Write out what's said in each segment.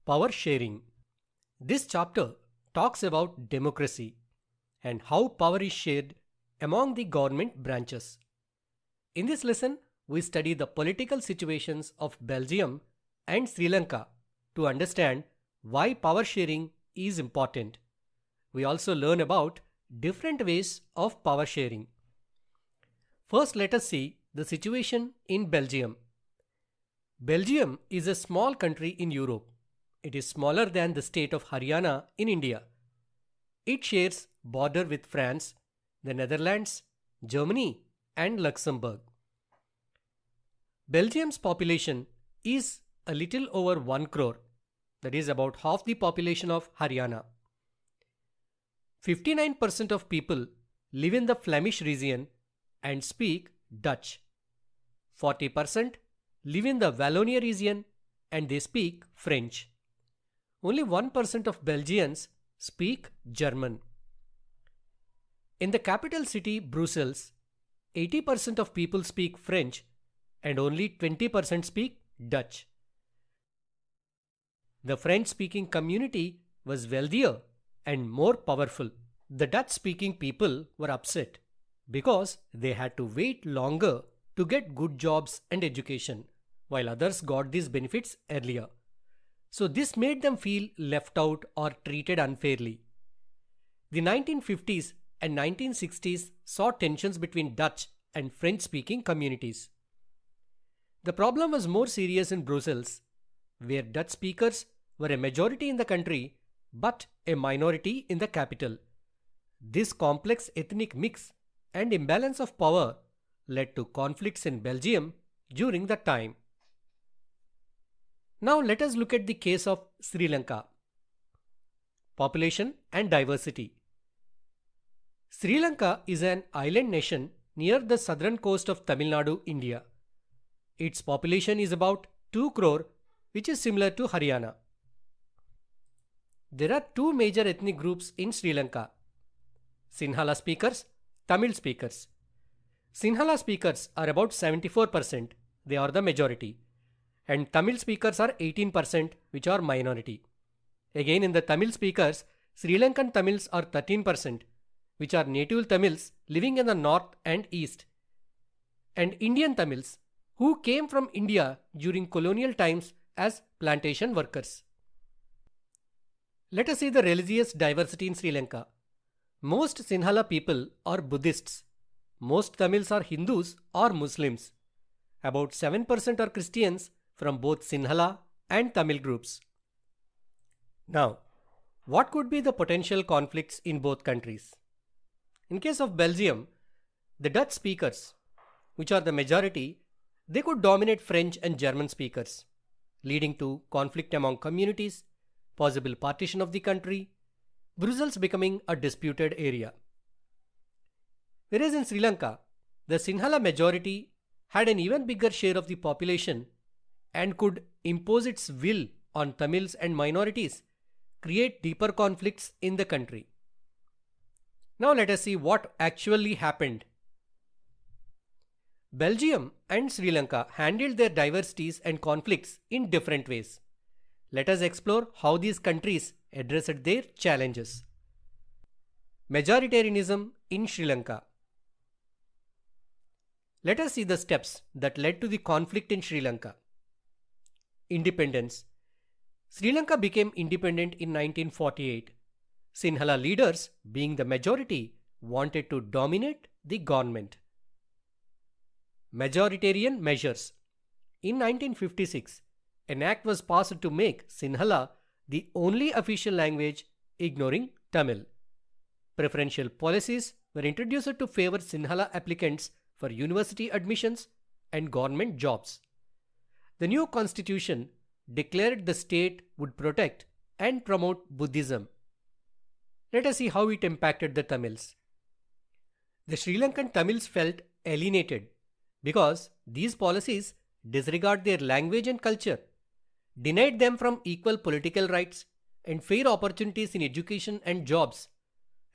Power sharing. This chapter talks about democracy and how power is shared among the government branches. In this lesson, we study the political situations of Belgium and Sri Lanka to understand why power sharing is important. We also learn about different ways of power sharing. First, let us see the situation in Belgium. Belgium is a small country in Europe. It is smaller than the state of Haryana in India. It shares border with France, the Netherlands, Germany, and Luxembourg. Belgium's population is a little over 1 crore, that is about half the population of Haryana. 59% of people live in the Flemish region and speak Dutch. 40% live in the Wallonia region and they speak French. Only 1% of Belgians speak German. In the capital city, Brussels, 80% of people speak French and only 20% speak Dutch. The French-speaking community was wealthier and more powerful. The Dutch-speaking people were upset because they had to wait longer to get good jobs and education, while others got these benefits earlier. So this made them feel left out or treated unfairly. The 1950s and 1960s saw tensions between Dutch and French-speaking communities. The problem was more serious in Brussels, where Dutch speakers were a majority in the country but a minority in the capital. This complex ethnic mix and imbalance of power led to conflicts in Belgium during that time. Now let us look at the case of Sri Lanka. Population and diversity. Sri Lanka is an island nation near the southern coast of Tamil Nadu, India. Its population is about 2 crore, which is similar to Haryana. There are two major ethnic groups in Sri Lanka: Sinhala speakers, Tamil speakers. Sinhala speakers are about 74%, they are the majority, and Tamil speakers are 18%, which are minority. Again, in the Tamil speakers, Sri Lankan Tamils are 13%, which are native Tamils living in the north and east, and Indian Tamils who came from India during colonial times as plantation workers. Let us see the religious diversity in Sri Lanka. Most Sinhala people are Buddhists. Most Tamils are Hindus or Muslims. About 7% are Christians from both Sinhala and Tamil groups. Now, what could be the potential conflicts in both countries? In case of Belgium, the Dutch speakers, which are the majority, they could dominate French and German speakers, leading to conflict among communities, possible partition of the country, Brussels becoming a disputed area. Whereas in Sri Lanka, the Sinhala majority had an even bigger share of the population and could impose its will on Tamils and minorities, create deeper conflicts in the country. Now let us see what actually happened. Belgium and Sri Lanka handled their diversities and conflicts in different ways. Let us explore how these countries addressed their challenges. Majoritarianism in Sri Lanka. Let us see the steps that led to the conflict in Sri Lanka. Independence. Sri Lanka became independent in 1948. Sinhala leaders, being the majority, wanted to dominate the government. Majoritarian measures. In 1956, an act was passed to make Sinhala the only official language, ignoring Tamil. Preferential policies were introduced to favor Sinhala applicants for university admissions and government jobs. The new constitution declared the state would protect and promote Buddhism. Let us see how it impacted the Tamils. The Sri Lankan Tamils felt alienated because these policies disregard their language and culture, denied them from equal political rights and fair opportunities in education and jobs,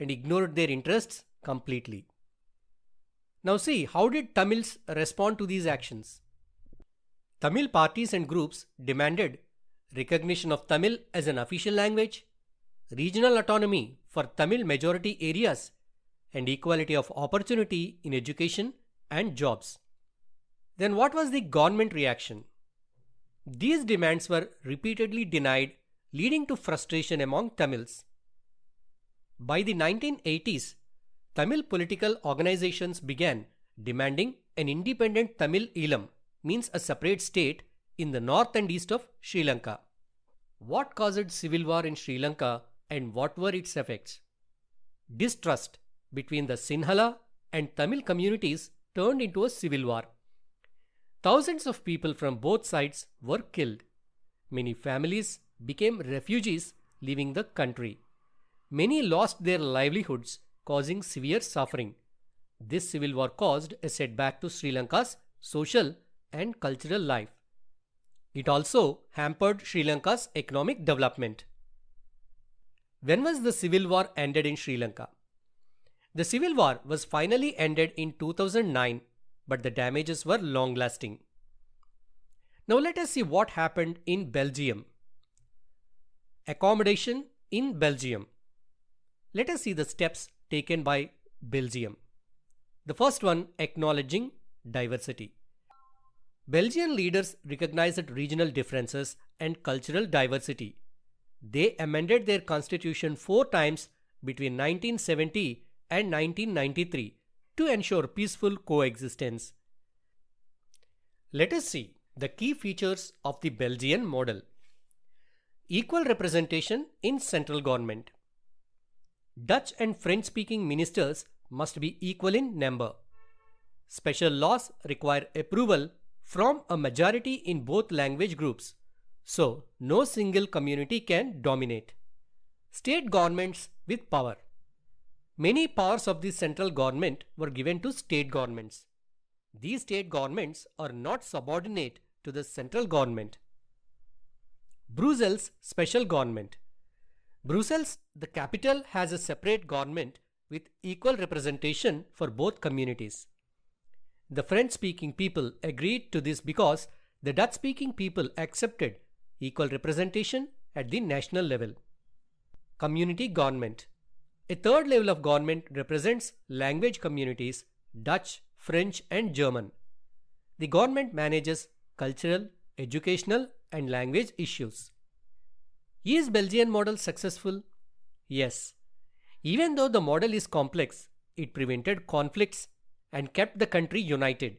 and ignored their interests completely. Now see, how did Tamils respond to these actions? Tamil parties and groups demanded recognition of Tamil as an official language, regional autonomy for Tamil majority areas, and equality of opportunity in education and jobs. Then what was the government reaction? These demands were repeatedly denied, leading to frustration among Tamils. By the 1980s, Tamil political organizations began demanding an independent Tamil Eelam, means a separate state in the north and east of Sri Lanka. What caused civil war in Sri Lanka and what were its effects? Distrust between the Sinhala and Tamil communities turned into a civil war. Thousands of people from both sides were killed. Many families became refugees leaving the country. Many lost their livelihoods, causing severe suffering. This civil war caused a setback to Sri Lanka's social and cultural life. It also hampered Sri Lanka's economic development. When was the civil war ended in Sri Lanka? The civil war was finally ended in 2009, but the damages were long-lasting. Now let us see what happened in Belgium. Accommodation in Belgium. Let us see the steps taken by Belgium. The first one, acknowledging diversity. Belgian leaders recognized regional differences and cultural diversity. They amended their constitution 4 times between 1970 and 1993 to ensure peaceful coexistence. Let us see the key features of the Belgian model. Equal representation in central government. Dutch and French-speaking ministers must be equal in number. Special laws require approval from a majority in both language groups, so no single community can dominate. State governments with power. Many powers of the central government were given to state governments. These state governments are not subordinate to the central government. Brussels special government. Brussels, the capital, has a separate government with equal representation for both communities. The French-speaking people agreed to this because the Dutch-speaking people accepted equal representation at the national level. Community government. A third level of government represents language communities, Dutch, French and German. The government manages cultural, educational and language issues. Is Belgian model successful? Yes. Even though the model is complex, it prevented conflicts and kept the country united.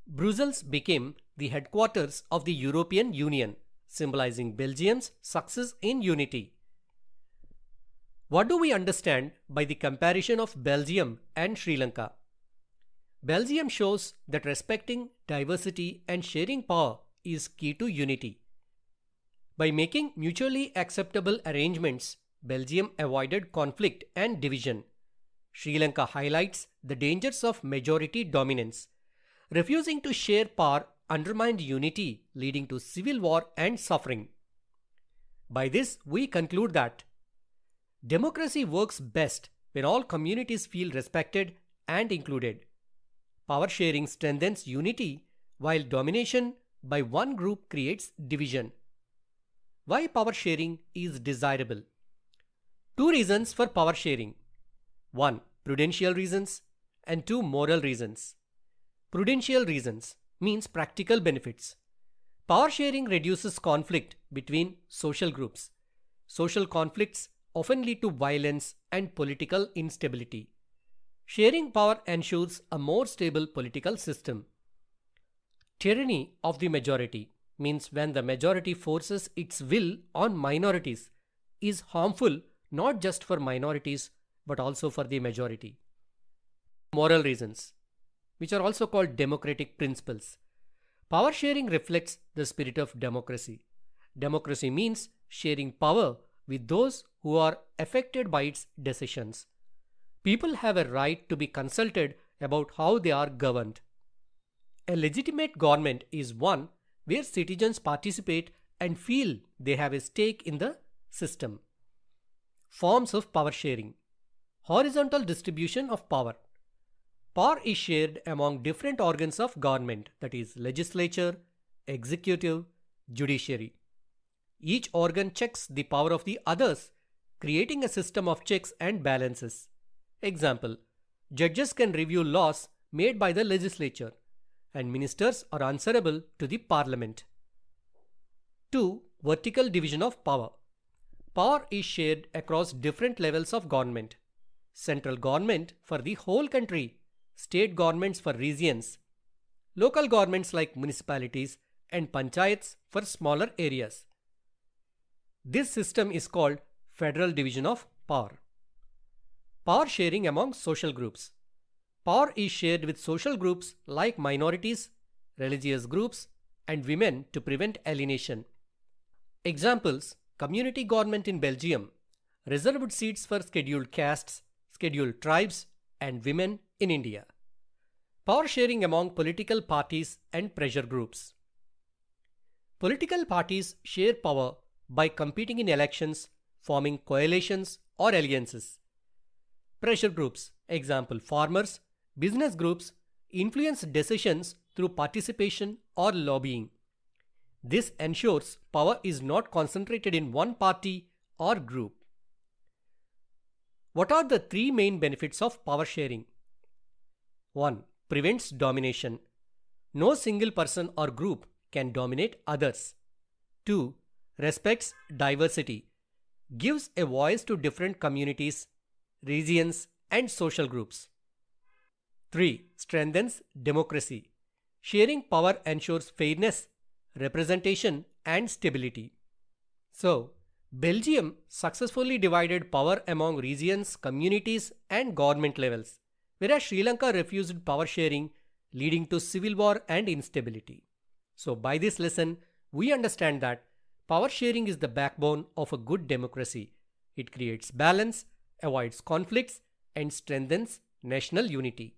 Brussels became the headquarters of the European Union, symbolizing Belgium's success in unity. What do we understand by the comparison of Belgium and Sri Lanka? Belgium shows that respecting diversity and sharing power is key to unity. By making mutually acceptable arrangements, Belgium avoided conflict and division. Sri Lanka highlights the dangers of majority dominance. Refusing to share power undermined unity, leading to civil war and suffering. By this, we conclude that democracy works best when all communities feel respected and included. Power sharing strengthens unity, while domination by one group creates division. Why power sharing is desirable? 2 reasons for power sharing. 1. Prudential reasons and 2. Moral reasons. Prudential reasons means practical benefits. Power sharing reduces conflict between social groups. Social conflicts often lead to violence and political instability. Sharing power ensures a more stable political system. Tyranny of the majority means when the majority forces its will on minorities is harmful not just for minorities but also for the majority. Moral reasons, which are also called democratic principles. Power sharing reflects the spirit of democracy. Democracy means sharing power with those who are affected by its decisions. People have a right to be consulted about how they are governed. A legitimate government is one where citizens participate and feel they have a stake in the system. Forms of power sharing. Horizontal distribution of power. Power is shared among different organs of government, that is legislature, executive, judiciary. Each organ checks the power of the others, creating a system of checks and balances. Example: judges can review laws made by the legislature, and ministers are answerable to the parliament. 2. Vertical division of power. Power is shared across different levels of government. Central government for the whole country, state governments for regions, local governments like municipalities, and panchayats for smaller areas. This system is called federal division of power. Power sharing among social groups. Power is shared with social groups like minorities, religious groups, and women to prevent alienation. Examples: community government in Belgium, reserved seats for scheduled castes, scheduled tribes, and women in India. Power sharing among political parties and pressure groups. Political parties share power by competing in elections, forming coalitions or alliances. Pressure groups, example farmers, business groups, influence decisions through participation or lobbying. This ensures power is not concentrated in one party or group. What are the three main benefits of power sharing? 1. Prevents domination. No single person or group can dominate others. 2. Respects diversity. Gives a voice to different communities, regions, and social groups. 3. Strengthens democracy. Sharing power ensures fairness, representation, and stability. So, Belgium successfully divided power among regions, communities, and government levels, whereas Sri Lanka refused power sharing, leading to civil war and instability. So, by this lesson, we understand that power sharing is the backbone of a good democracy. It creates balance, avoids conflicts, and strengthens national unity.